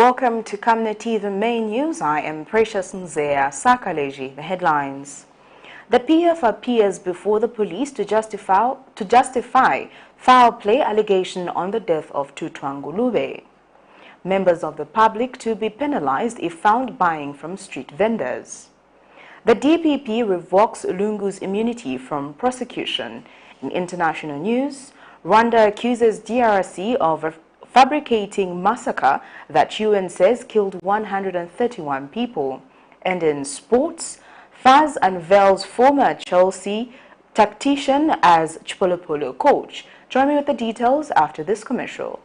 Welcome to Camnet TV Main News. I am Precious Mzea. Sakaleji, the headlines. The PF appears before the police to justify foul play allegation on the death of TUTWA NGULUBE. Members of the public to be penalized if found buying from street vendors. The DPP revokes LUNGU'S immunity from prosecution. In international news, Rwanda accuses DRC of fabricating massacre that UN says killed 131 people. And in sports, FAZ unveils former Chelsea tactician as CHIPOLOPOLO coach. Join me with the details after this commercial.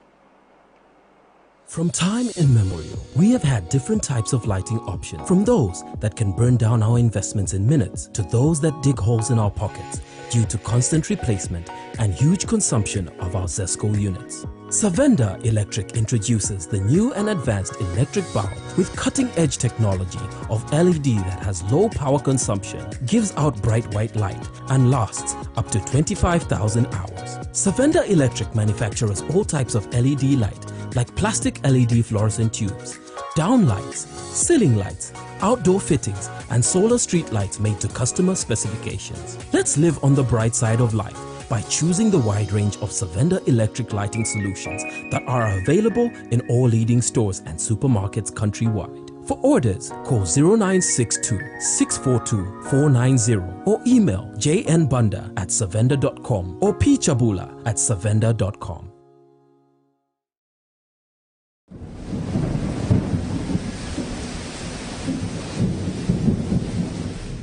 From time immemorial, we have had different types of lighting options, from those that can burn down our investments in minutes to those that dig holes in our pockets due to constant replacement and huge consumption of our ZESCO units. Savenda Electric introduces the new and advanced electric bulb with cutting-edge technology of LED that has low power consumption, gives out bright white light, and lasts up to 25,000 hours. Savenda Electric manufactures all types of LED light, like plastic LED fluorescent tubes, down lights, ceiling lights, outdoor fittings, and solar street lights made to customer specifications. Let's live on the bright side of life by choosing the wide range of Savenda electric lighting solutions that are available in all leading stores and supermarkets countrywide. For orders, call 0962-642-490 or email jnbunda@savenda.com or pchabula@savenda.com.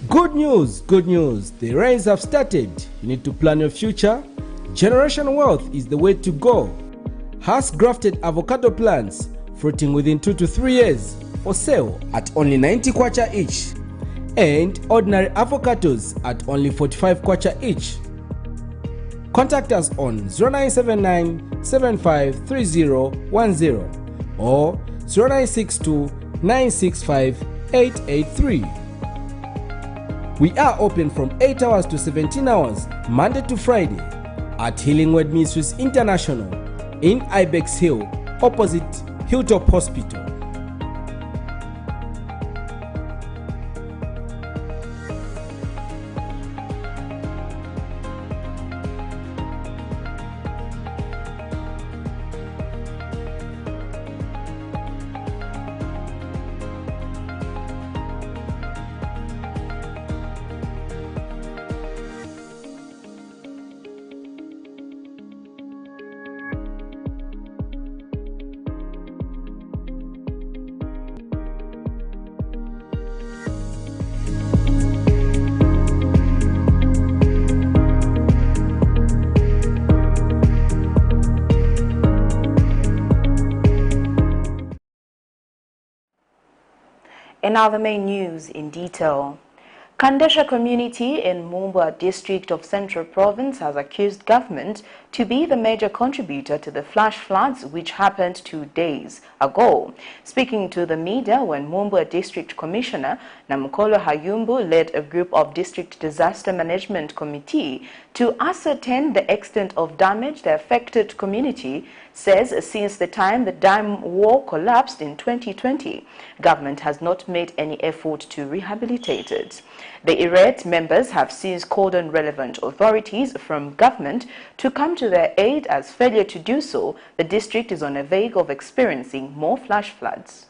Good news, good news. The rains have started. You need to plan your future. Generation wealth is the way to go. Has grafted avocado plants fruiting within 2 to 3 years for sale at only 90 kwacha each, and ordinary avocados at only 45 kwacha each. Contact us on 0979 753010 or 0962 965 883. We are open from 8 hours to 17 hours, Monday to Friday, at Healing Word Ministries International in Ibex Hill, opposite Hilltop Hospital. And now the main news in detail. Kandesha community in Mumbwa district of Central Province has accused government to be the major contributor to the flash floods which happened 2 days ago. Speaking to the media when Mumbwa District Commissioner Namukolo Hayumbu led a group of District Disaster Management Committee to ascertain the extent of damage the affected community says since the time the dam wall collapsed in 2020, government has not made any effort to rehabilitate it. The irate members have since called on relevant authorities from government to come to their aid, as failure to do so, the district is on a verge of experiencing more flash floods.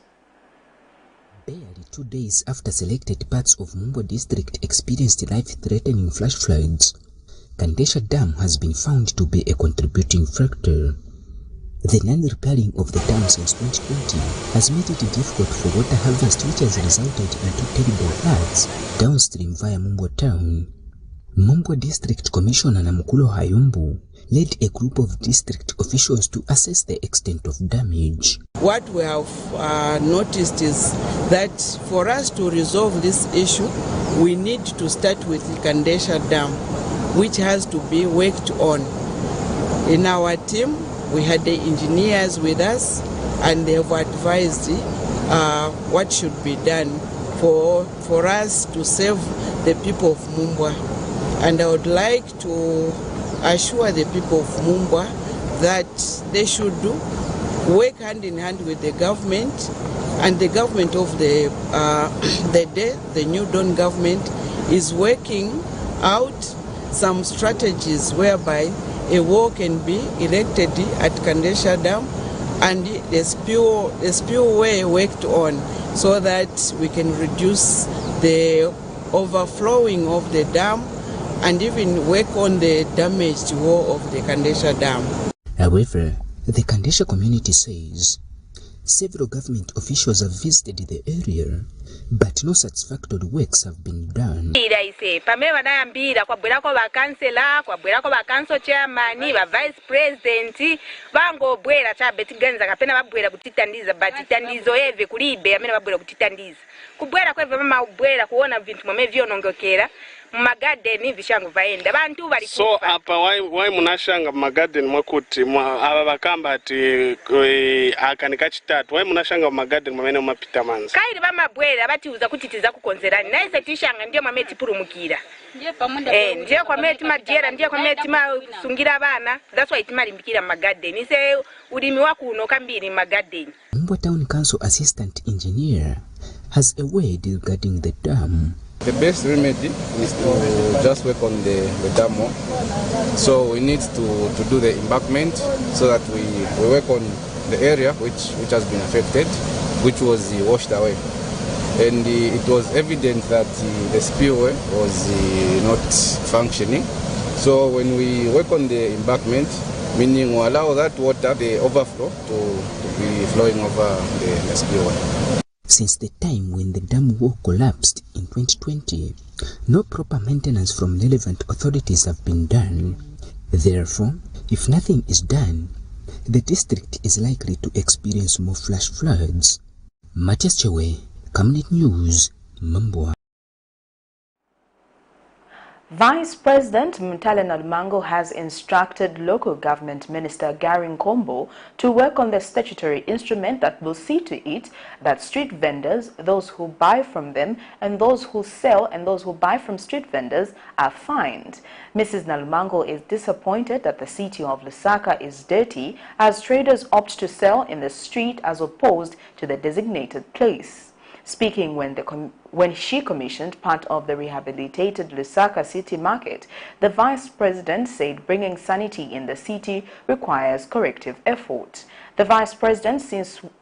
Barely 2 days after selected parts of Mumbwa district experienced life-threatening flash floods, Kandesha Dam has been found to be a contributing factor. The non-repairing of the dam since 2020 has made it difficult for water harvest, which has resulted into terrible floods downstream via Mumbwa town. Mumbwa District Commissioner Namukolo Hayumbu led a group of district officials to assess the extent of damage. What we have noticed is that for us to resolve this issue, we need to start with the Kandesha Dam, which has to be worked on. In our team, we had the engineers with us, and they have advised what should be done for us to save the people of Mumbwa. And I would like to assure the people of Mumbwa that they should do work hand in hand with the government, and the government of the new Dawn government is working out some strategies whereby a wall can be erected at Kandesha Dam and the spillway worked on so that we can reduce the overflowing of the dam and even work on the damaged wall of the Kandesha Dam. However, the Kandesha community says several government officials have visited the area, but no satisfactory works have been done. Pamela nayambira kwabwerako ba kansela, kwabwerako ba council chairman, ba vice president, bangobwera chabe tiganza kapena babwera kutitandiza batitandizo eve kulibe amene babwera kutitandiza. Kubwera kweve mama ubwera kuona vintu mwame vyonongokera. Magarden vishango vaenda bantu bali so apa why munashanga magarden mwakuti aba bakamba ati akanika chitatu why munashanga magarden mwamene mapita manzi kairi bamabwera batiuza kuti tiza kukonzerani naise tishanga ndiye mwameti purumukira ndiye kwameti majera ndiye kwameti masungira abana that's why timalimbikira magarden ise ulimi wakuno kambiri magarden. Mumbo Town Council Assistant Engineer has a word regarding the dam. The best remedy is to just work on the dam wall. So we need to do the embankment so that we work on the area which has been affected, which was washed away. And it was evident that the spillway was not functioning. So when we work on the embankment, meaning we allow that water, the overflow, to be flowing over the spillway. Since the time when the dam wall collapsed in 2020, no proper maintenance from relevant authorities have been done. Therefore, if nothing is done, the district is likely to experience more flash floods. Matias Chewe, Camnet News, Mambwa. Vice President Mutale Nalmango has instructed local government minister Gary Nkombo to work on the statutory instrument that will see to it that street vendors, those who buy from them, and those who sell and those who buy from street vendors are fined. Mrs. Nalmango is disappointed that the city of Lusaka is dirty as traders opt to sell in the street as opposed to the designated place. Speaking when she commissioned part of the rehabilitated Lusaka city market, the vice president said bringing sanity in the city requires corrective effort. The vice president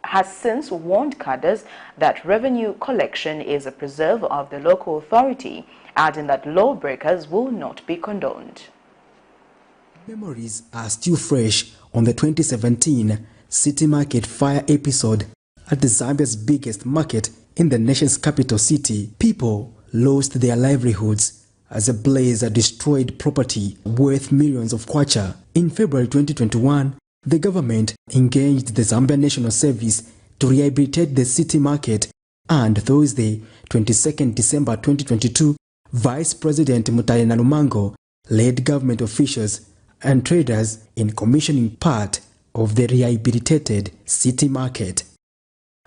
has since warned cadres that revenue collection is a preserve of the local authority, adding that lawbreakers will not be condoned. Memories are still fresh on the 2017 city market fire episode at the Zambia's biggest market in the nation's capital city. People lost their livelihoods as a blaze destroyed property worth millions of kwacha. In February 2021, the government engaged the Zambia National Service to rehabilitate the city market, and Thursday, 22nd December 2022, Vice President Mutale Nalmango led government officials and traders in commissioning part of the rehabilitated city market.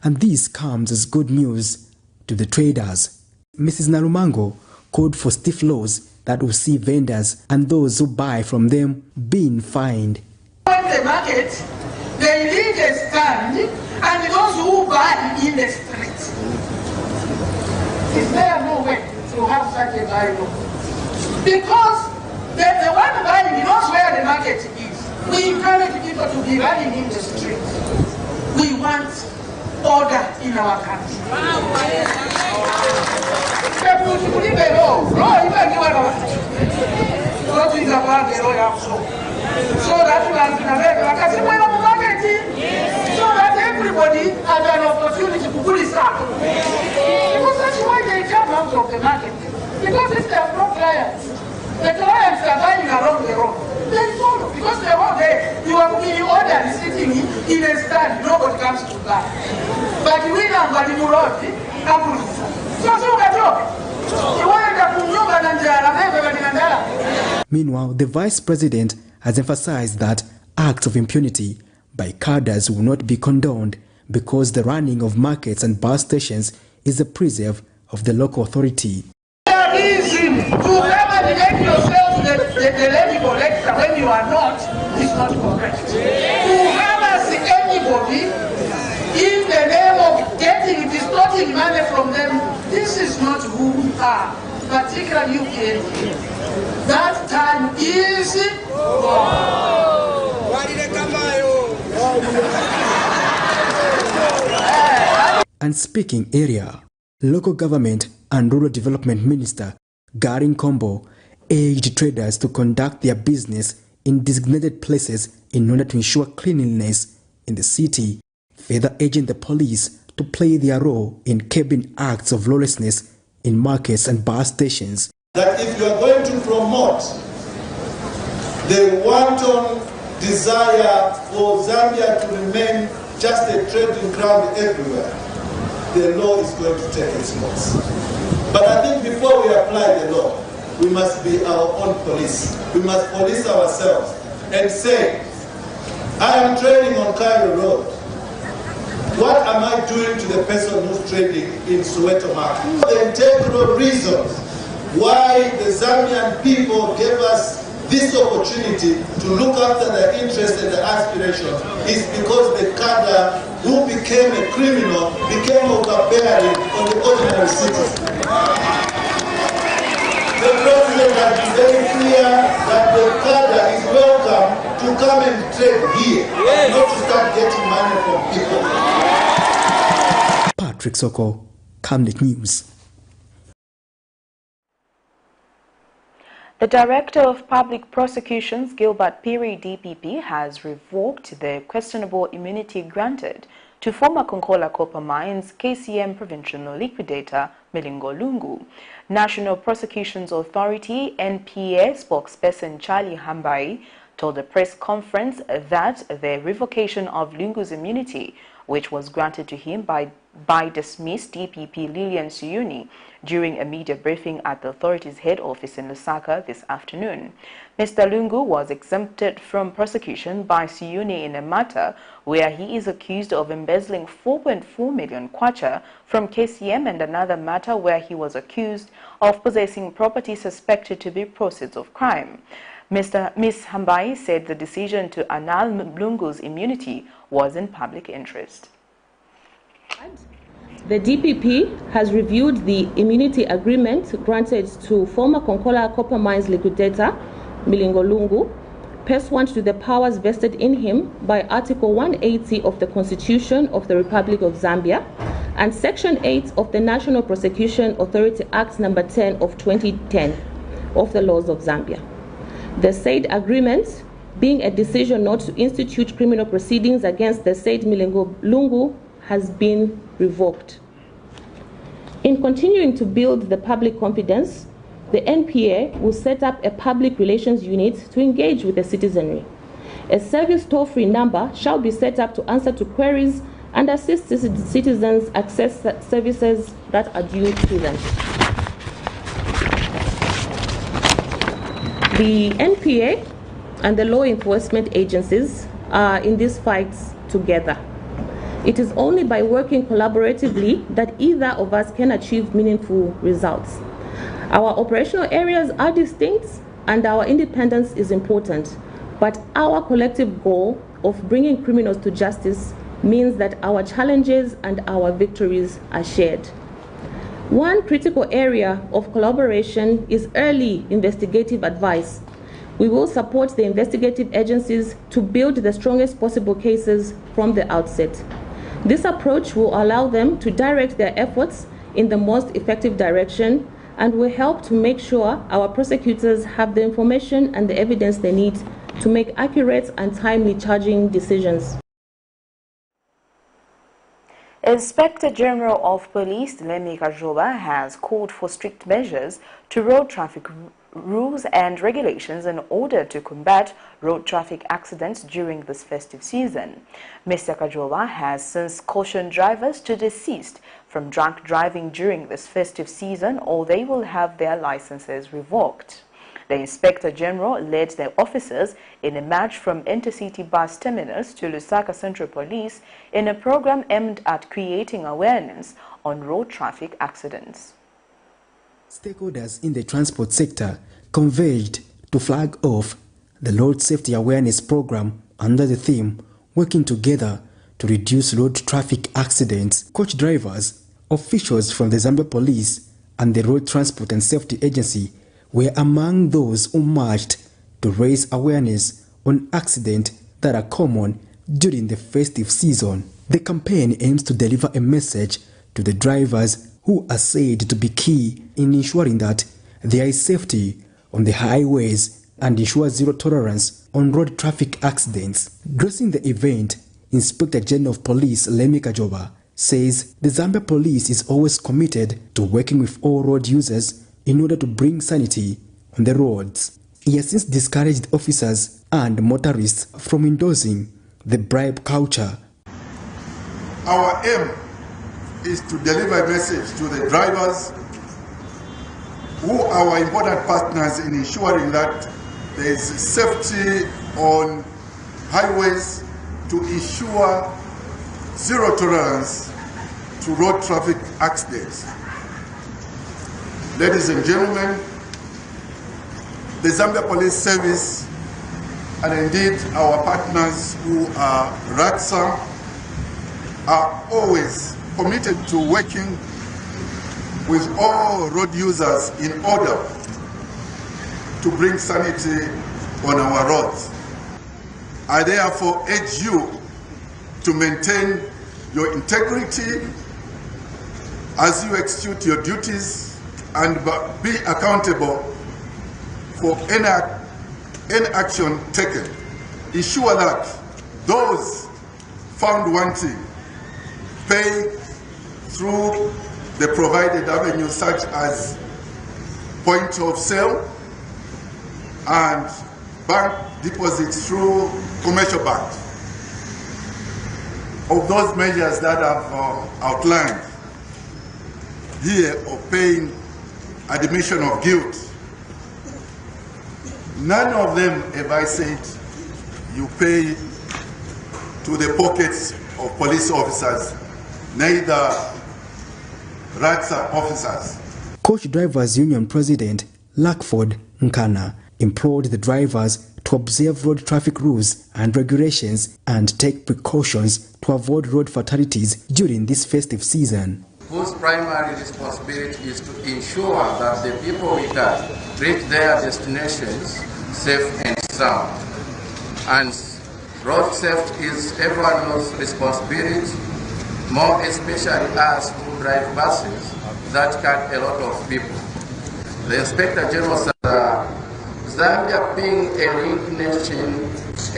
And this comes as good news to the traders. Mrs. Nalmango called for stiff laws that will see vendors and those who buy from them being fined. In the market, they leave a stand and those who buy in the street. Is there no way to have such a bylaw? Because the one buying knows where the market is. We encourage people to be running in the street. We want order in our country. So that everybody has an opportunity to pull this up. Because that's why they come out of the market. Because if they have no clients, the clients are buying along the road. They follow. Because they're all there. You are in order sitting in a stand, nobody comes to buy. But we now got in road, Meanwhile, the vice president has emphasized that acts of impunity by cadres will not be condoned because the running of markets and bus stations is a preserve of the local authority. The levy collector when you are not is not correct. To have us everybody in the name of distorting money from them. This is not who we are, particularly you PNG. That time is And speaking area, local government and rural development minister Garin Kombo urged traders to conduct their business in designated places in order to ensure cleanliness in the city, further urging the police to play their role in curbing acts of lawlessness in markets and bar stations. That if you are going to promote the wanton desire for Zambia to remain just a trading ground everywhere, the law is going to take its course. But I think before we apply the law, we must be our own police. We must police ourselves and say, I am trading on Cairo Road. What am I doing to the person who's trading in Soweto Market? The integral reasons why the Zambian people gave us this opportunity to look after their interests and their aspirations is because the cadre who became a criminal became overbearing on the ordinary citizen. The president has been very clear that the cadre is welcome to come and trade here, not to start getting money from people. Patrick Soko, Camnet News. The Director of Public Prosecutions, Gilbert Piri, DPP, has revoked the questionable immunity granted to former Konkola Copper Mines KCM Provincial Liquidator NGULUBE. National Prosecutions Authority NPA spokesperson Charlie Hambai told a press conference that the revocation of LUNGU'S immunity, which was granted to him by dismissed DPP Lilian Suyuni during a media briefing at the authority's head office in Lusaka this afternoon. Mr. Lungu was exempted from prosecution by Suyuni in a matter where he is accused of embezzling 4.4 million kwacha from KCM and another matter where he was accused of possessing property suspected to be proceeds of crime. Ms. Hambai said the decision to annul LUNGU'S immunity was in public interest. The DPP has reviewed the immunity agreement granted to former Konkola Copper Mines liquidator NGULUBE, pursuant to the powers vested in him by Article 180 of the Constitution of the Republic of Zambia and Section 8 of the National Prosecution Authority Act No. 10 of 2010 of the laws of Zambia. The said agreement, being a decision not to institute criminal proceedings against the said NGULUBE, has been revoked. In continuing to build the public confidence, the NPA will set up a public relations unit to engage with the citizenry. A service toll-free number shall be set up to answer to queries and assist citizens access services that are due to them. The NPA and the law enforcement agencies are in this fight together. It is only by working collaboratively that either of us can achieve meaningful results. Our operational areas are distinct and our independence is important, but our collective goal of bringing criminals to justice means that our challenges and our victories are shared. One critical area of collaboration is early investigative advice. We will support the investigative agencies to build the strongest possible cases from the outset. This approach will allow them to direct their efforts in the most effective direction and will help to make sure our prosecutors have the information and the evidence they need to make accurate and timely charging decisions. Inspector General of Police Lemi Kajoba has called for strict measures to road traffic rules and regulations in order to combat road traffic accidents during this festive season. Mr. Kajoba has since cautioned drivers to desist from drunk driving during this festive season or they will have their licenses revoked. The Inspector General led the officers in a march from Intercity Bus Terminus to Lusaka Central Police in a program aimed at creating awareness on road traffic accidents. Stakeholders in the transport sector converged to flag off the Road Safety Awareness Program under the theme Working Together to reduce road traffic accidents. Coach drivers, officials from the Zambia Police and the Road Transport and Safety Agency were among those who marched to raise awareness on accidents that are common during the festive season. The campaign aims to deliver a message to the drivers who are said to be key in ensuring that there is safety on the highways and ensure zero tolerance on road traffic accidents. Addressing the event, Inspector General of Police Lemi Kajoba says the Zambia Police is always committed to working with all road users in order to bring sanity on the roads. He has since discouraged officers and motorists from endorsing the bribe culture. Our aim is to deliver a message to the drivers who are our important partners in ensuring that there is safety on highways, to ensure zero tolerance to road traffic accidents. Ladies and gentlemen, the Zambia Police Service and indeed our partners who are RWANDA are always committed to working with all road users in order to bring sanity on our roads. I therefore urge you to maintain your integrity as you execute your duties and be accountable for any action taken. Ensure that those found wanting pay through the provided avenues such as point of sale and bank deposits through commercial banks. Of those measures that I've outlined here of paying admission of guilt, none of them have I said you pay to the pockets of police officers, neither RWANDA officers. Coach Drivers Union President Lackford Nkana implored the drivers to observe road traffic rules and regulations and take precautions to avoid road fatalities during this festive season. Whose primary responsibility is to ensure that the people we carry reach their destinations safe and sound. And road safety is everyone's responsibility, more especially us who drive buses that carry a lot of people. The Inspector General said Zambia, being a linked nation,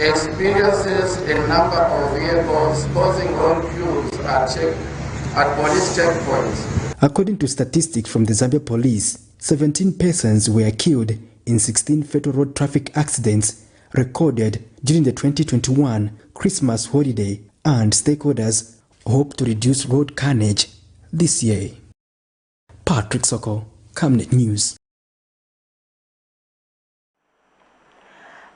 experiences a number of vehicles causing long queues at police checkpoints. According to statistics from the Zambia Police, 17 persons were killed in 16 fatal road traffic accidents recorded during the 2021 Christmas holiday, and stakeholders hope to reduce road carnage this year. Patrick Soko, Camnet News.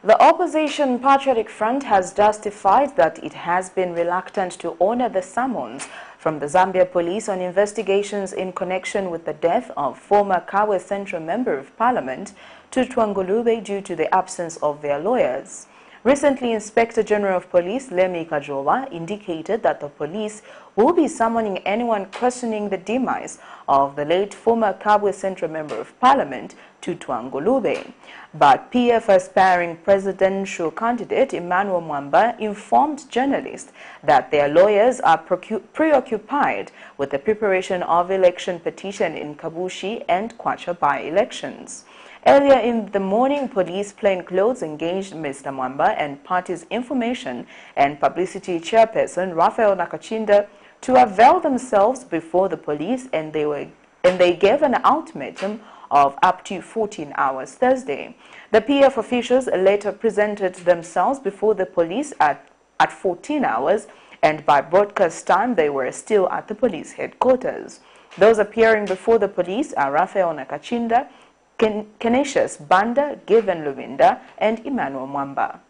The opposition Patriotic Front has justified that it has been reluctant to honor the summons from the Zambia Police on investigations in connection with the death of former Kabwe Central Member of Parliament TUTWA NGULUBE due to the absence of their lawyers. Recently, Inspector General of Police Lemi Kajoba indicated that the police will be summoning anyone questioning the demise of the late former Kabwe Central Member of Parliament TUTWA NGULUBE. But PF aspiring presidential candidate Emmanuel Mwamba informed journalists that their lawyers are preoccupied with the preparation of election petition in Kabushi and Kwacha by-elections. Earlier in the morning, police plainclothes engaged Mr. Mwamba and party's information and publicity chairperson Raphael Nakachinda to avail themselves before the police, and they gave an ultimatum of up to 14 hours Thursday. The PF officials later presented themselves before the police at 14 hours, and by broadcast time they were still at the police headquarters. Those appearing before the police are Raphael Nakachinda, Canisius Banda, Given Luwinda, and Emmanuel Mwamba.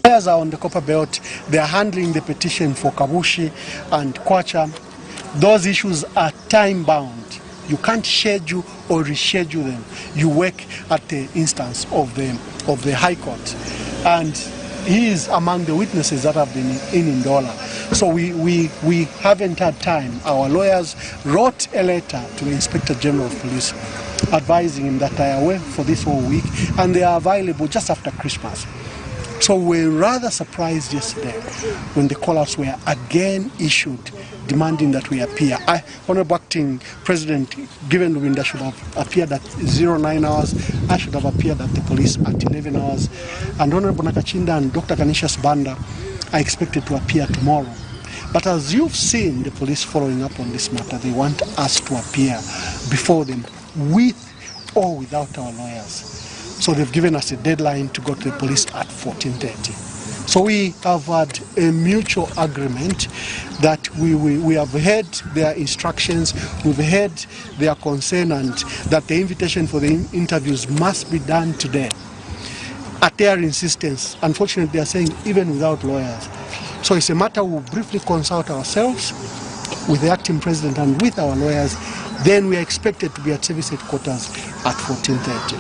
Players are on the Copper Belt. They are handling the petition for Kabushi and Kwacha those issues are time-bound. You can't schedule or reschedule them. You work at the instance of the High Court. And he is among the witnesses that have been in Ndola. So we haven't had time. Our lawyers wrote a letter to the Inspector General of Police advising him that they are away for this whole week and they are available just after Christmas. So we were rather surprised yesterday when the call-outs were again issued demanding that we appear. Honorable Acting President, given Winda should have appeared at 09 hours, I should have appeared at the police at 11 hours. And Honorable Nakachinda and Dr. Kanishas Banda are expected to appear tomorrow. But as you've seen the police following up on this matter, they want us to appear before them with or without our lawyers. So they've given us a deadline to go to the police at 14:30. So we have had a mutual agreement that we have heard their instructions, we've heard their concern, and that the invitation for the interviews must be done today. At their insistence, unfortunately, they are saying even without lawyers. So it's a matter we'll briefly consult ourselves with the acting president and with our lawyers. Then we are expected to be at service headquarters at 14:30.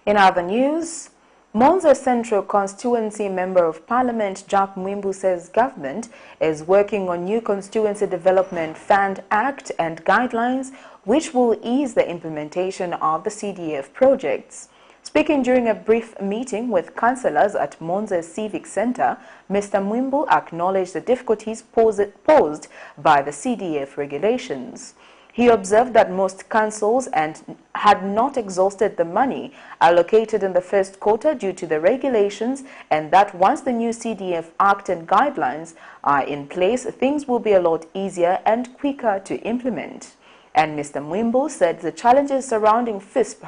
In other news, Monza Central Constituency Member of Parliament Jack Mwimbu says government is working on new Constituency Development Fund Act and guidelines which will ease the implementation of the CDF projects. Speaking during a brief meeting with councillors at Monza Civic Centre, Mr. Mwimbu acknowledged the difficulties posed by the CDF regulations. He observed that most councils had not exhausted the money allocated in the first quarter due to the regulations, and that once the new CDF Act and guidelines are in place, things will be a lot easier and quicker to implement. And Mr. Mwimbu said the challenges surrounding FISP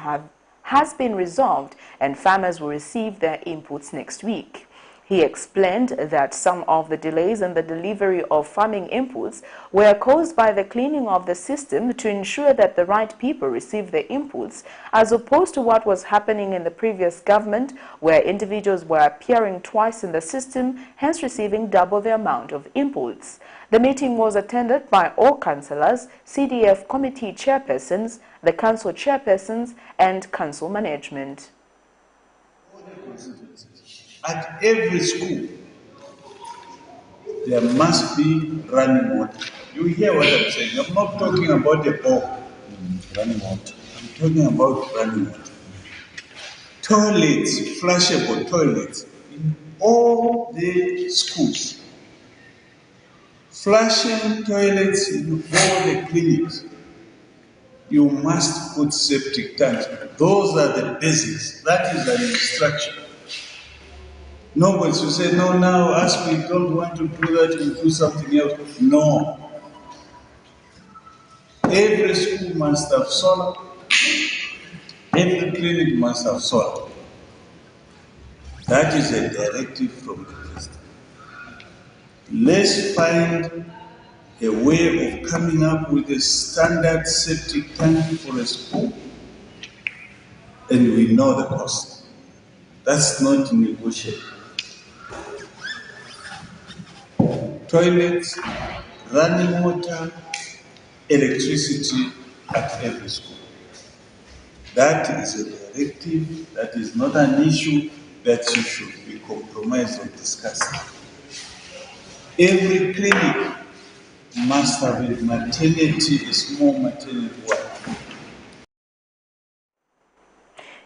has been resolved and farmers will receive their inputs next week. He explained that some of the delays in the delivery of farming inputs were caused by the cleaning of the system to ensure that the right people receive the inputs, as opposed to what was happening in the previous government, where individuals were appearing twice in the system, hence receiving double the amount of inputs. The meeting was attended by all councillors, CDF committee chairpersons, the council chairpersons, and council management. At every school, there must be running water. You hear what I'm saying? I'm not talking about a bore, running water. I'm talking about running water. Toilets, flushable toilets in all the schools. Flushing toilets in all the clinics. You must put septic tanks. Those are the basics. That is an instruction. Nobody will say, no, now, as we don't want to do that, we'll do something else. No. Every school must have solar. Every clinic must have solar. That is a directive from the president. Let's find a way of coming up with a standard septic tank for a school, and we know the cost. That's not negotiable. Toilets, running water, electricity at every school. That is a directive, that is not an issue that you should be compromised or discussed. Every clinic must have a maternity, a small maternity ward.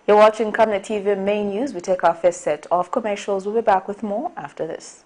You're watching Camnet TV Main News. We take our first set of commercials. We'll be back with more after this.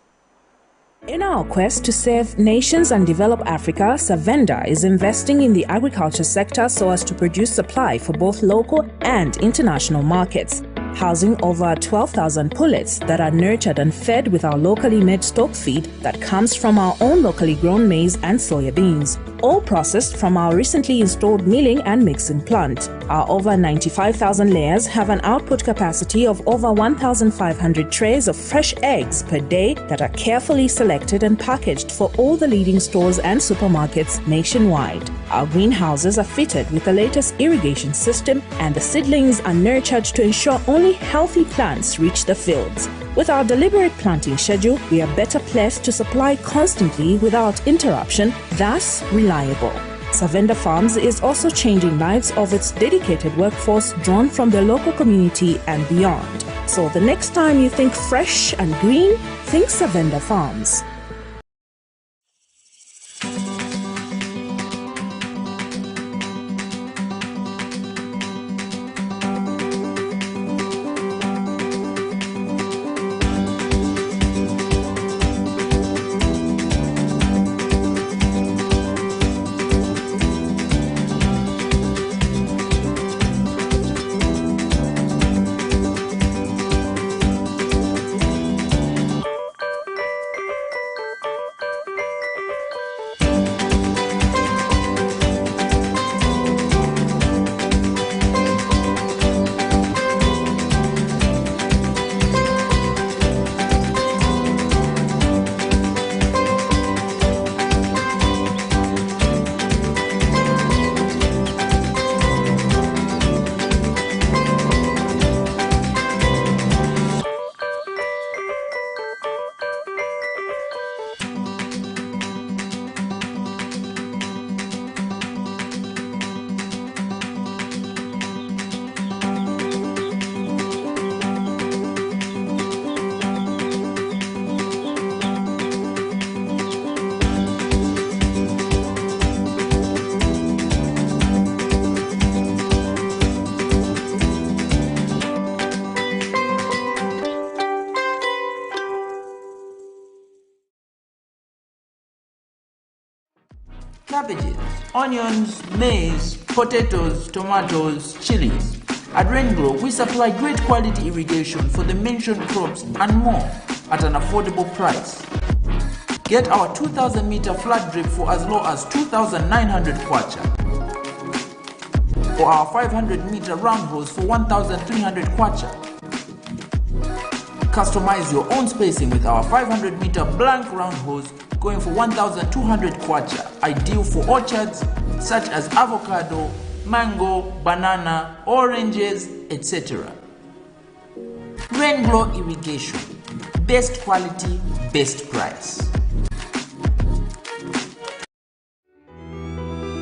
In our quest to save nations and develop Africa, Savenda is investing in the agriculture sector so as to produce supply for both local and international markets, housing over 12,000 pullets that are nurtured and fed with our locally made stock feed that comes from our own locally grown maize and soya beans. all processed from our recently installed milling and mixing plant. Our over 95,000 layers have an output capacity of over 1,500 trays of fresh eggs per day that are carefully selected and packaged for all the leading stores and supermarkets nationwide. Our greenhouses are fitted with the latest irrigation system, and the seedlings are nurtured to ensure only healthy plants reach the fields. With our deliberate planting schedule, we are better placed to supply constantly without interruption, thus reliable. Savenda Farms is also changing lives of its dedicated workforce drawn from the local community and beyond. So the next time you think fresh and green, think Savenda Farms. Cabbages, onions, maize, potatoes, tomatoes, chilies. At RWANDA, we supply great quality irrigation for the mentioned crops and more at an affordable price. Get our 2,000 meter flat drip for as low as 2,900 kwacha, or our 500 meter round hose for 1,300 kwacha. Customize your own spacing with our 500 meter blank round hose going for 1,200 kwacha, ideal for orchards such as avocado, mango, banana, oranges, etc. RWANDA irrigation, best quality, best price.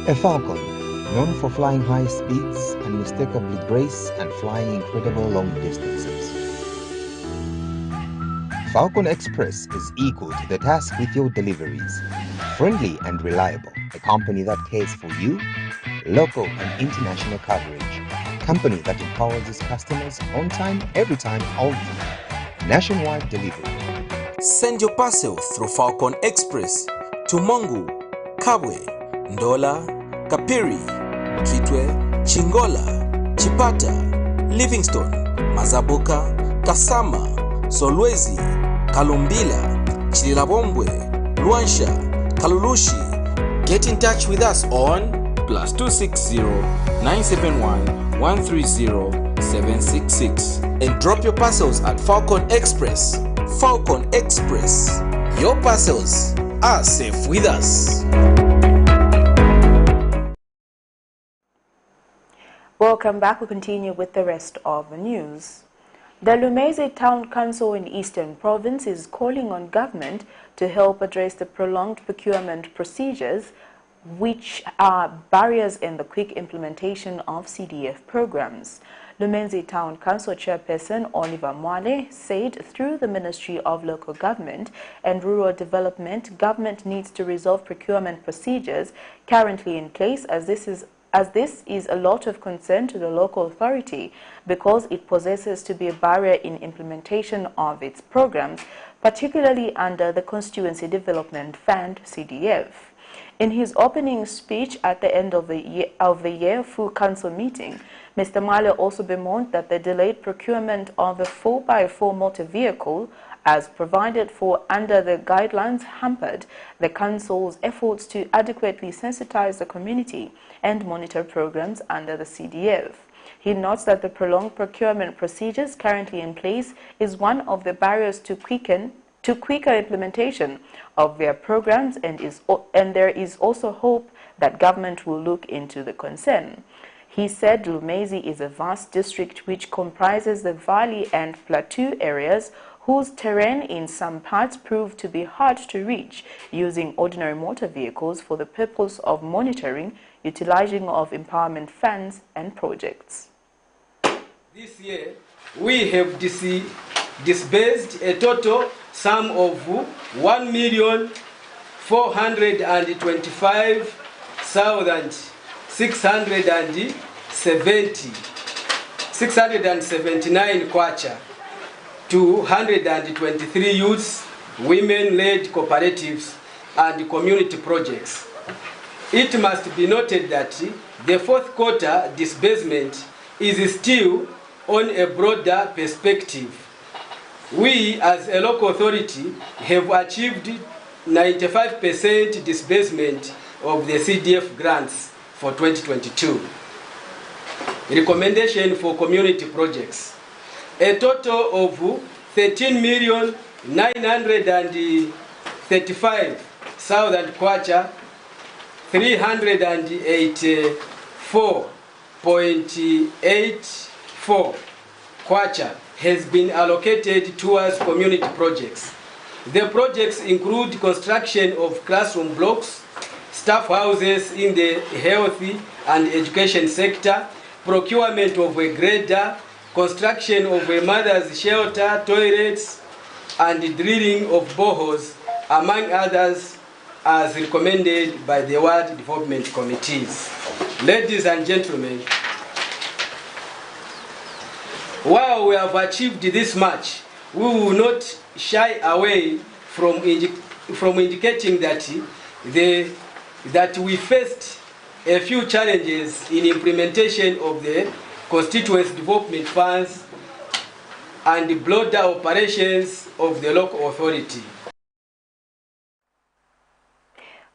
A falcon, known for flying high speeds, unmistakably grace and flying incredible long distances. Falcon Express is equal to the task with your deliveries. Friendly and reliable, a company that cares for you, local and international coverage, company that empowers its customers on time, every time, all the time. Nationwide delivery. Send your parcel through Falcon Express to Mongu, Kabwe, Ndola, Kapiri, Kitwe, Chingola, Chipata, Livingstone, Mazabuka, Kasama, Solwezi, Kalumbila, Chililabombwe, Luansha, Kalulushi. Get in touch with us on +260 971 130 766 and drop your parcels at Falcon Express. Falcon Express. Your parcels are safe with us. Welcome back. We continue with the rest of the news. The LUNGU'S Town Council in Eastern Province is calling on government to help address the prolonged procurement procedures, which are barriers in the quick implementation of CDF programs. LUNGU'S Town Council Chairperson Oliver Mwale said through the Ministry of Local Government and Rural Development, government needs to resolve procurement procedures currently in place as this is a lot of concern to the local authority because it possesses to be a barrier in implementation of its programs, particularly under the Constituency Development Fund, CDF. In his opening speech at the end of the year full council meeting, Mr. Mwale also bemoaned that the delayed procurement of a 4x4 motor vehicle as provided for under the guidelines hampered the Council's efforts to adequately sensitize the community and monitor programs under the CDF. He notes that the prolonged procurement procedures currently in place is one of the barriers to quicker implementation of their programs, and there is also hope that government will look into the concern. He said Lumezi is a vast district which comprises the valley and plateau areas whose terrain in some parts proved to be hard to reach using ordinary motor vehicles for the purpose of monitoring, utilizing of empowerment funds and projects. This year, we have disbursed a total sum of 1,425,679 kwacha to 123 youths, women-led cooperatives and community projects. It must be noted that the fourth quarter disbursement is still on a broader perspective. We, as a local authority, have achieved 95% disbursement of the CDF grants for 2022. Recommendation for community projects. A total of 13,935,000 kwacha, 384.84 kwacha has been allocated towards community projects. The projects include construction of classroom blocks, staff houses in the health and education sector, procurement of a grader, construction of a mother's shelter, toilets, and drilling of boreholes, among others, as recommended by the Ward Development Committees. Ladies and gentlemen, while we have achieved this much, we will not shy away from indicating that we faced a few challenges in implementation of the constituency development funds and the broader operations of the local authority.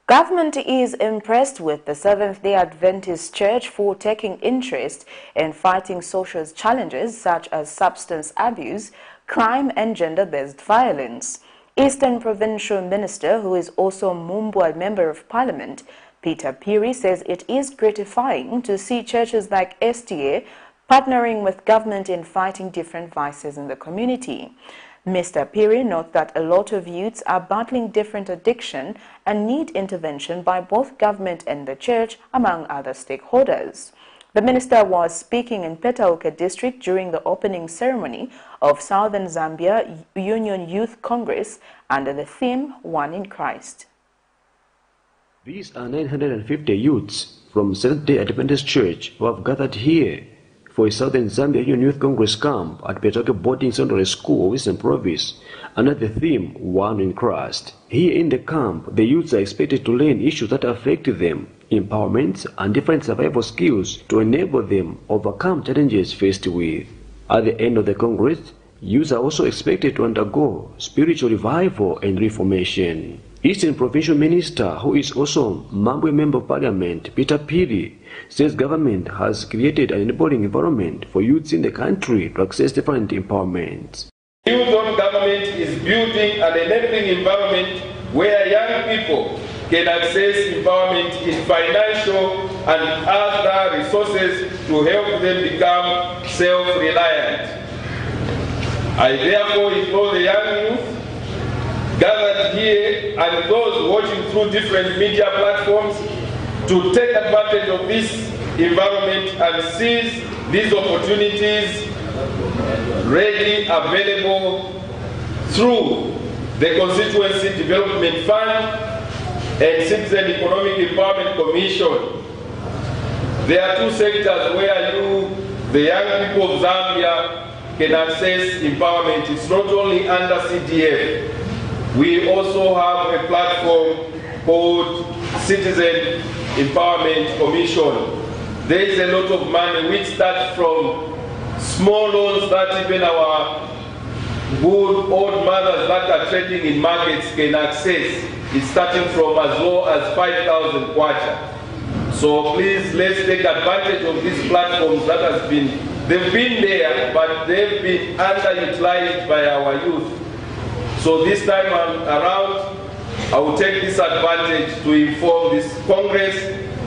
Government is impressed with the Seventh-day Adventist Church for taking interest in fighting social challenges such as substance abuse, crime and gender-based violence. Eastern Provincial Minister, who is also a Mumbwa Member of Parliament, Peter Piri, says it is gratifying to see churches like STA partnering with government in fighting different vices in the community. Mr. Piri notes that a lot of youths are battling different addiction and need intervention by both government and the church, among other stakeholders. The minister was speaking in Petauke district during the opening ceremony of Southern Zambia Union Youth Congress under the theme One in Christ. These are 950 youths from Seventh-day Adventist Church who have gathered here for a Southern Zambia Union Youth Congress camp at Petauke Boarding Secondary School, Eastern Province, under the theme One in Christ. Here in the camp, the youths are expected to learn issues that affect them, empowerment and different survival skills to enable them overcome challenges faced with. At the end of the Congress, youths are also expected to undergo spiritual revival and reformation. Eastern Provincial Minister, who is also Mambwe Member of Parliament, Peter Piri, says government has created an enabling environment for youths in the country to access different empowerments. Youth-owned government is building an enabling environment where young people can access empowerment in financial and other resources to help them become self-reliant. I therefore implore the young youth gathered here and those watching through different media platforms to take advantage of this environment and seize these opportunities readily available through the Constituency Development Fund and Citizen Economic Empowerment Commission. There are two sectors where the young people of Zambia can access empowerment. It's not only under CDF. We also have a platform called Citizen Empowerment Commission. There is a lot of money which starts from small loans that even our good old mothers that are trading in markets can access is starting from as low as 5,000 kwacha. So please, let's take advantage of these platforms that has been, they've been there, but they've been underutilized by our youth. So this time around, I will take this advantage to inform this Congress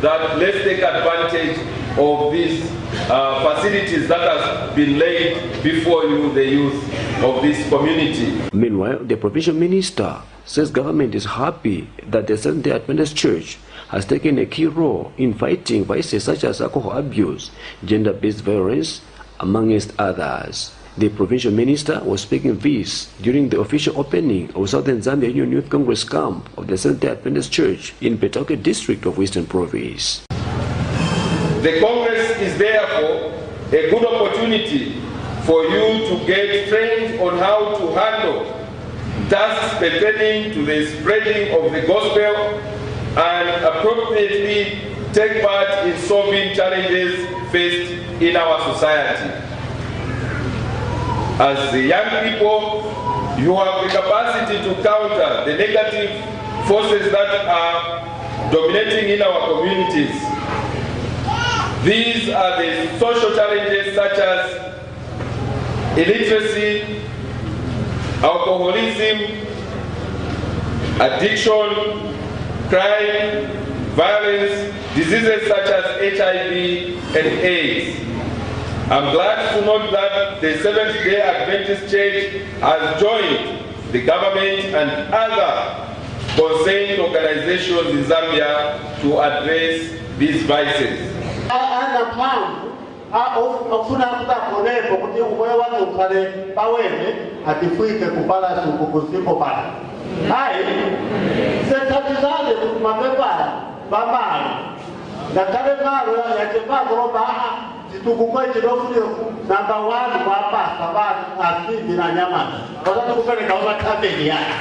that let's take advantage of these facilities that has been laid before you, the youth of this community. Meanwhile, the provincial minister says government is happy that the Seventh-day Adventist Church has taken a key role in fighting vices such as alcohol abuse, gender-based violence, amongst others. The provincial minister was speaking this during the official opening of Southern Zambia Union Youth Congress camp of the Seventh-day Adventist Church in Petauke district of Western Province. The Congress is therefore a good opportunity for you to get trained on how to handle tasks pertaining to the spreading of the gospel and appropriately take part in solving challenges faced in our society. As the young people, you have the capacity to counter the negative forces that are dominating in our communities. These are the social challenges such as illiteracy, alcoholism, addiction, crime, violence, diseases such as HIV and AIDS. I'm glad to note that the Seventh-day Adventist Church has joined the government and other concerned organizations in Zambia to address these vices. Ofuna kutakonepo kuti umoyo wake ukhale pawene atifike kupala sukukusiko pala. Hai, sentatizane kuti mapepala pamalo. Ngakhale malo yachepako roba zitukukwe chinofunire namba 1 kwa pasa basi asidi na nyamata. Kwa kupeleka kwa tabeli yake.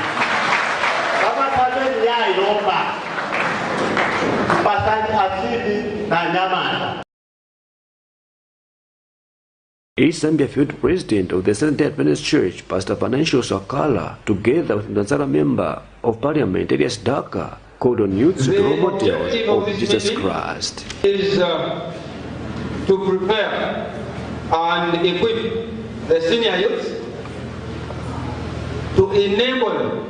Kama tabeli yake roba pasa asidi na nyamata. A Zambia field president of the Seventh-day Adventist Church, Pastor Financial Sakala, together with Nansara member of Parliament, Elias Daka, called on youth to be role models of Jesus Christ. Is to prepare and equip the senior youth to enable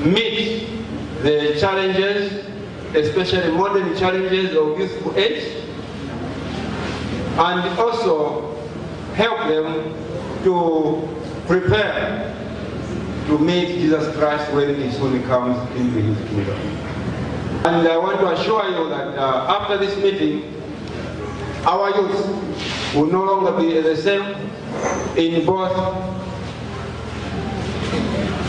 meet the challenges, especially modern challenges of youthful age, and also help them to prepare to meet Jesus Christ when he soon comes into his kingdom. And I want to assure you that after this meeting, our youth will no longer be the same in both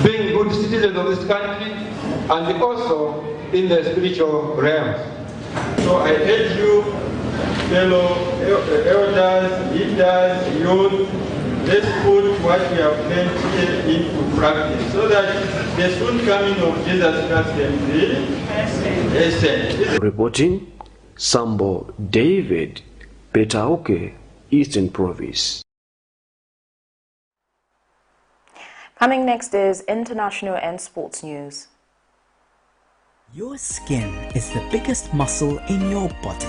being good citizens of this country and also in the spiritual realms. So I urge you, fellow elders, leaders, youth, let's put what we have learned here into practice so that the soon coming of Jesus Christ can be essential. Reporting, Sambo David, Petauke, Eastern Province. Coming next is international and sports news. Your skin is the biggest muscle in your body.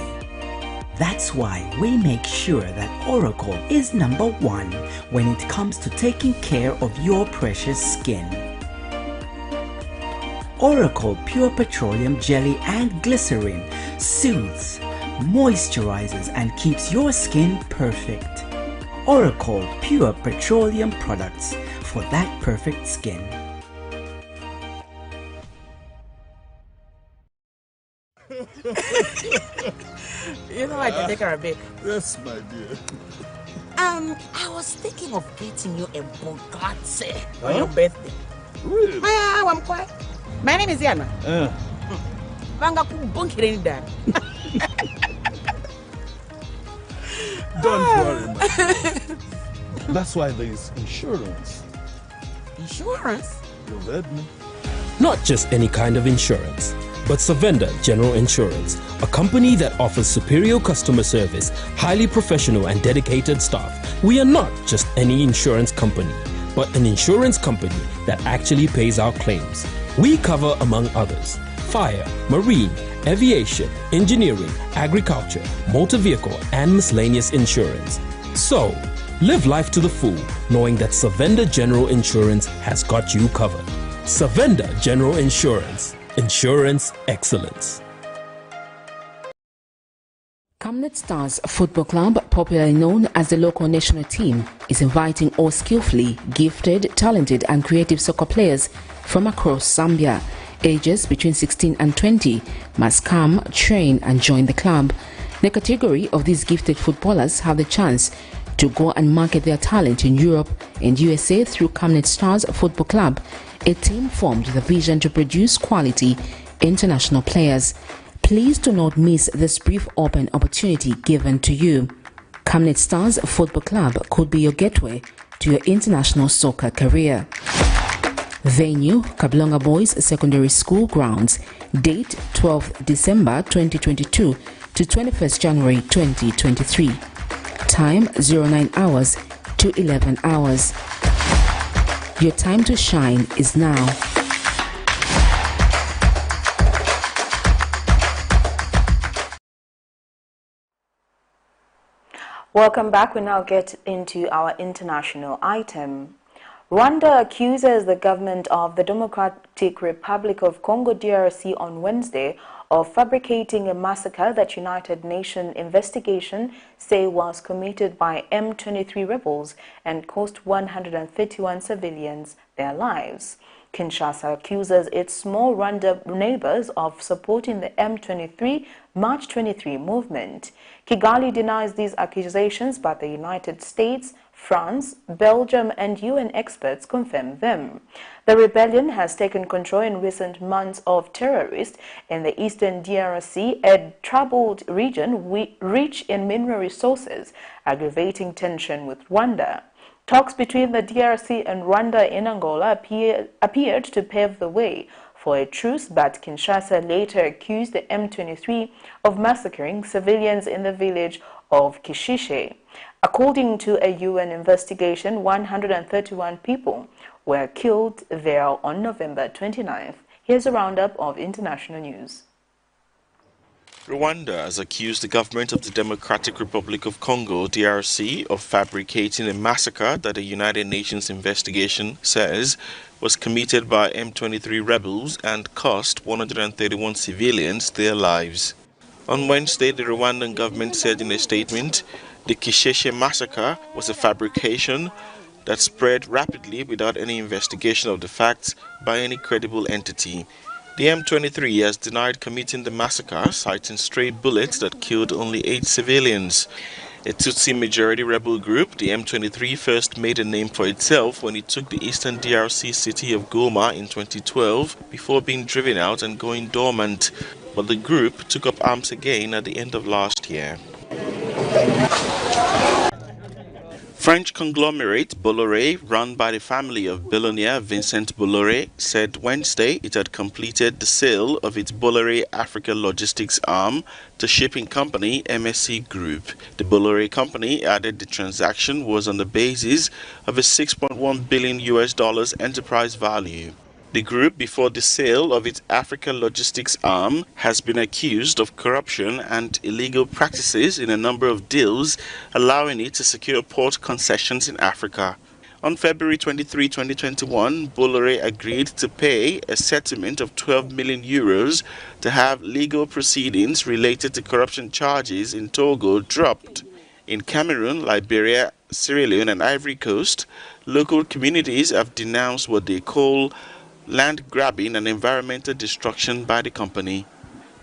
That's why we make sure that Oracle is #1 when it comes to taking care of your precious skin. Oracle Pure Petroleum Jelly and Glycerin soothes, moisturizes and keeps your skin perfect. Oracle Pure Petroleum products for that perfect skin. You know I can take her a bit. Yes, my dear. I was thinking of getting you a Bugatti on your birthday. Really? I'm quiet. My name is Yana. Don't worry, my dear. That's why there is insurance. Insurance? You heard me. Not just any kind of insurance, but Savenda General Insurance, a company that offers superior customer service, highly professional and dedicated staff. We are not just any insurance company. but an insurance company that actually pays our claims. We cover, among others, fire, marine, aviation, engineering, agriculture, motor vehicle, and miscellaneous insurance. So, live life to the full, knowing that Savenda General Insurance has got you covered. Savenda General Insurance. Insurance excellence. Camnet Stars Football Club, popularly known as the local national team, is inviting all skillfully gifted, talented and creative soccer players from across Zambia. Ages between 16 and 20 must come, train and join the club. The category of these gifted footballers have the chance to go and market their talent in Europe and USA through Camnet Stars Football Club, a team formed with a vision to produce quality international players. Please do not miss this brief open opportunity given to you. Camnet Stars Football Club could be your gateway to your international soccer career. Venue, Kablonga Boys Secondary School grounds. Date 12th December 2022 to 21st January 2023. Time 09 hours to 11 hours. Your time to shine is now. Welcome back. We now get into our international item. Rwanda accuses the government of the Democratic Republic of Congo DRC on Wednesday of fabricating a massacre that United Nations investigation say was committed by M23 rebels and cost 131 civilians their lives. Kinshasa accuses its small Rwanda neighbors of supporting the M23 March 23 movement. Kigali denies these accusations, but the United States, France, Belgium and UN experts confirm them. The rebellion has taken control in recent months of terrorists in the eastern DRC, a troubled region rich in mineral resources, aggravating tension with Rwanda. Talks between the DRC and Rwanda in Angola appeared to pave the way for a truce, but Kinshasa later accused the M23 of massacring civilians in the village of Kishishe. According to a UN investigation, 131 people were killed there on November 29th. Here's a roundup of international news. Rwanda has accused the government of the Democratic Republic of Congo, DRC, of fabricating a massacre that the United Nations investigation says was committed by M23 rebels and cost 131 civilians their lives. On Wednesday, the Rwandan government said in a statement, the Kisheshe massacre was a fabrication that spread rapidly without any investigation of the facts by any credible entity. The M23 has denied committing the massacre, citing stray bullets that killed only 8 civilians. A Tutsi majority rebel group, the M23 first made a name for itself when it took the eastern DRC city of Goma in 2012 before being driven out and going dormant. But the group took up arms again at the end of last year. French conglomerate Bolloré, run by the family of billionaire Vincent Bolloré, said Wednesday it had completed the sale of its Bolloré Africa logistics arm to shipping company MSC Group. The Bolloré company added the transaction was on the basis of a $6.1 billion enterprise value. The group, before the sale of its Africa logistics arm, has been accused of corruption and illegal practices in a number of deals, allowing it to secure port concessions in Africa. On February 23, 2021, Bolloré agreed to pay a settlement of 12 million euros to have legal proceedings related to corruption charges in Togo dropped. In Cameroon, Liberia, Sierra Leone and Ivory Coast, local communities have denounced what they call land grabbing and environmental destruction by the company.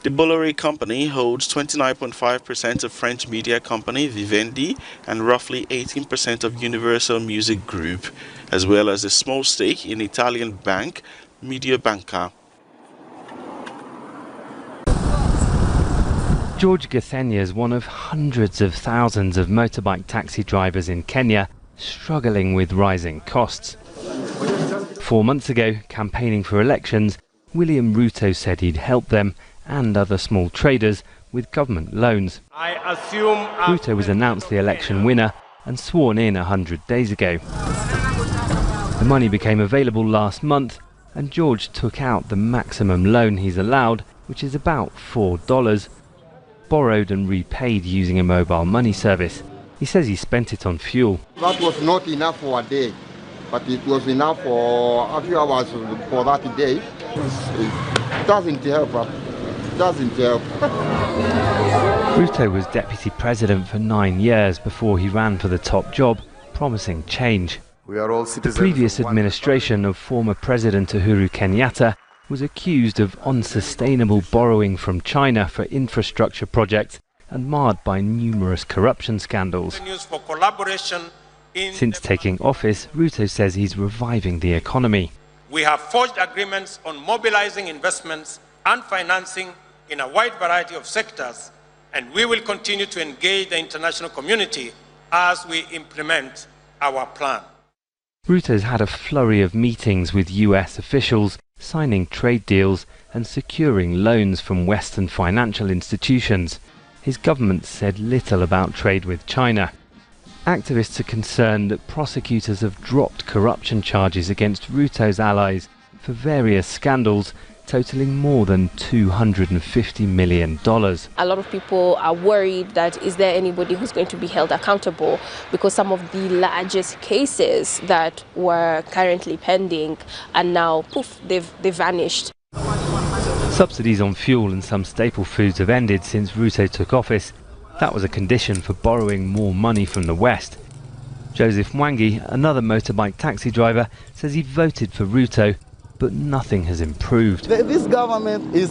The Bolloré company holds 29.5% of French media company Vivendi and roughly 18% of Universal Music Group, as well as a small stake in Italian bank Mediobanca. George Gathenya is one of hundreds of thousands of motorbike taxi drivers in Kenya struggling with rising costs. 4 months ago, campaigning for elections, William Ruto said he'd help them and other small traders with government loans. Ruto was announced the election winner and sworn in 100 days ago. The money became available last month, and George took out the maximum loan he's allowed, which is about $4, borrowed and repaid using a mobile money service. He says he spent it on fuel. That was not enough for a day, but it was enough for a few hours for that day. It doesn't help. It doesn't help. Ruto was deputy president for 9 years before he ran for the top job, promising change. We are all The previous administration of former President Uhuru Kenyatta was accused of unsustainable borrowing from China for infrastructure projects and marred by numerous corruption scandals. Since taking office, Ruto says he's reviving the economy. We have forged agreements on mobilizing investments and financing in a wide variety of sectors, and we will continue to engage the international community as we implement our plan. Ruto's had a flurry of meetings with US officials, signing trade deals and securing loans from Western financial institutions. His government said little about trade with China. Activists are concerned that prosecutors have dropped corruption charges against Ruto's allies for various scandals totaling more than $250 million. A lot of people are worried that is there anybody who's going to be held accountable, because some of the largest cases that were currently pending and now, poof, they've vanished. Subsidies on fuel and some staple foods have ended since Ruto took office. That was a condition for borrowing more money from the West. Joseph Mwangi, another motorbike taxi driver, says he voted for Ruto, but nothing has improved. This government is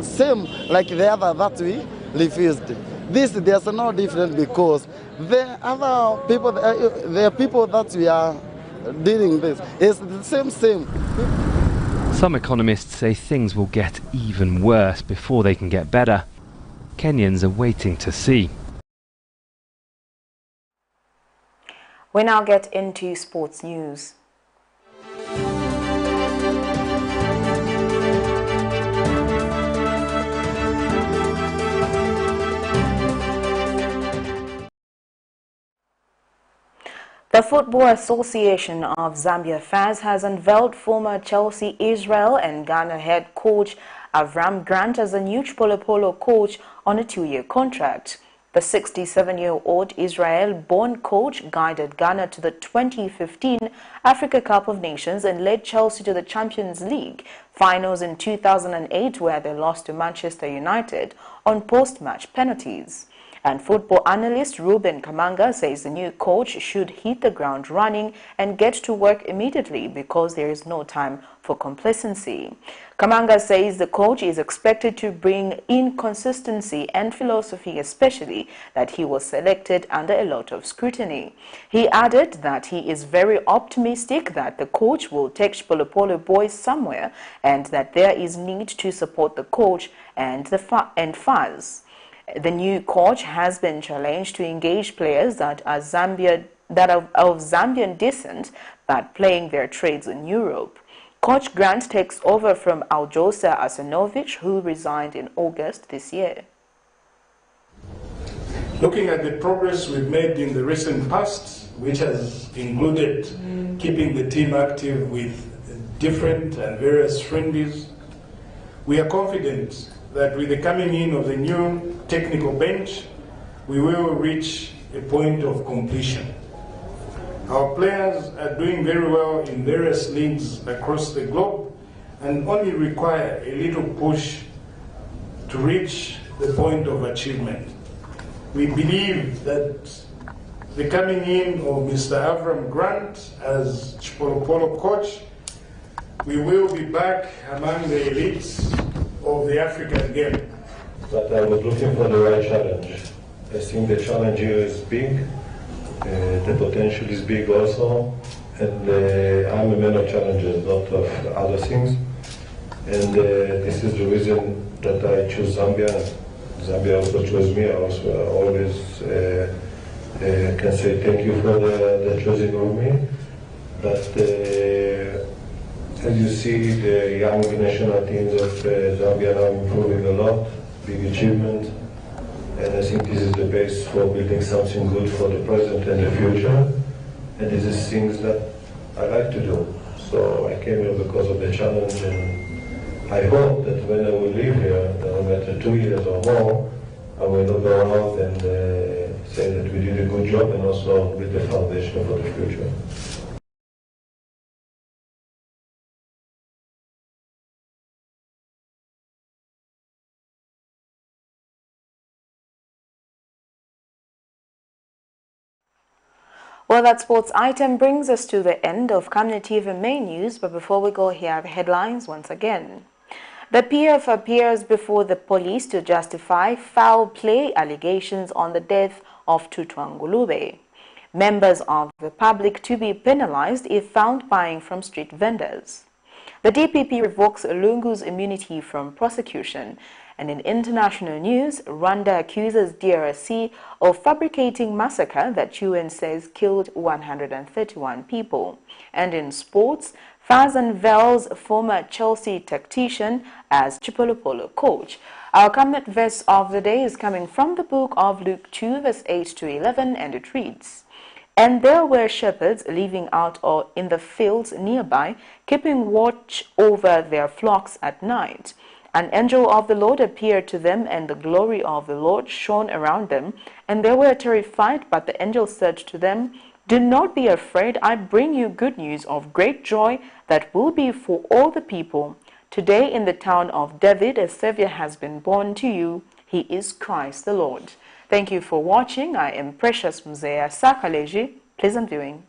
same like the other that we refused. There's no difference, because the other people, the people that we are dealing with is the same. Some economists say things will get even worse before they can get better. Kenyans are waiting to see. We now get into sports news. The Football Association of Zambia FAS has unveiled former Chelsea, Israel and Ghana head coach Avram Grant as a new CHIPOLOPOLO coach on a 2-year contract. The 67-year-old Israel-born coach guided Ghana to the 2015 Africa Cup of Nations and led Chelsea to the Champions League finals in 2008, where they lost to Manchester United on post-match penalties. And football analyst Ruben Kamanga says the new coach should hit the ground running and get to work immediately because there is no time for complacency. Kamanga says the coach is expected to bring in consistency and philosophy, especially that he was selected under a lot of scrutiny. He added that he is very optimistic that the coach will take CHIPOLOPOLO boys somewhere and that there is need to support the coach and FAS. The new coach has been challenged to engage players that are of Zambian descent but playing their trades in Europe. Coach Grant takes over from Aljosa Asanovic, who resigned in August this year. Looking at the progress we've made in the recent past, which has included keeping the team active with different and various friendlies, we are confident that with the coming in of the new technical bench, we will reach a point of completion. Our players are doing very well in various leagues across the globe and only require a little push to reach the point of achievement. We believe that the coming in of Mr. Avram Grant as CHIPOLOPOLO coach, we will be back among the elites of the African game. But I was looking for the right challenge. I think the challenge here is big, the potential is big also, and I'm a man of challenges, not of other things. And this is the reason that I choose Zambia. Zambia also chose me. I also always can say thank you for the choosing of me. But as you see, the young national teams of Zambia are improving a lot, big achievement, and I think this is the base for building something good for the present and the future. And this is things that I like to do. So I came here because of the challenge, and I hope that when I will live here, no matter 2 years or more, I will look around and say that we did a good job and also build the foundation for the future. Well, that sports item brings us to the end of Camnet TV main news, but before we go, here are the headlines once again. The PF appears before the police to justify foul play allegations on the death of TUTWA NGULUBE. Members of the public to be penalized if found buying from street vendors. The DPP revokes LUNGU'S immunity from prosecution. And in international news, Rwanda accuses DRC of fabricating massacre that UN says killed 131 people. And in sports, FAZ unveils former Chelsea tactician as CHIPOLOPOLO coach. Our Camnet verse of the day is coming from the book of Luke 2, verse 8 to 11, and it reads, "And there were shepherds living out or in the fields nearby, keeping watch over their flocks at night. An angel of the Lord appeared to them, and the glory of the Lord shone around them, and they were terrified. But the angel said to them, 'Do not be afraid. I bring you good news of great joy that will be for all the people. Today in the town of David a Savior has been born to you. He is Christ the Lord.'" Thank you for watching. I am Precious Mzea Sakaleji. Pleasant viewing.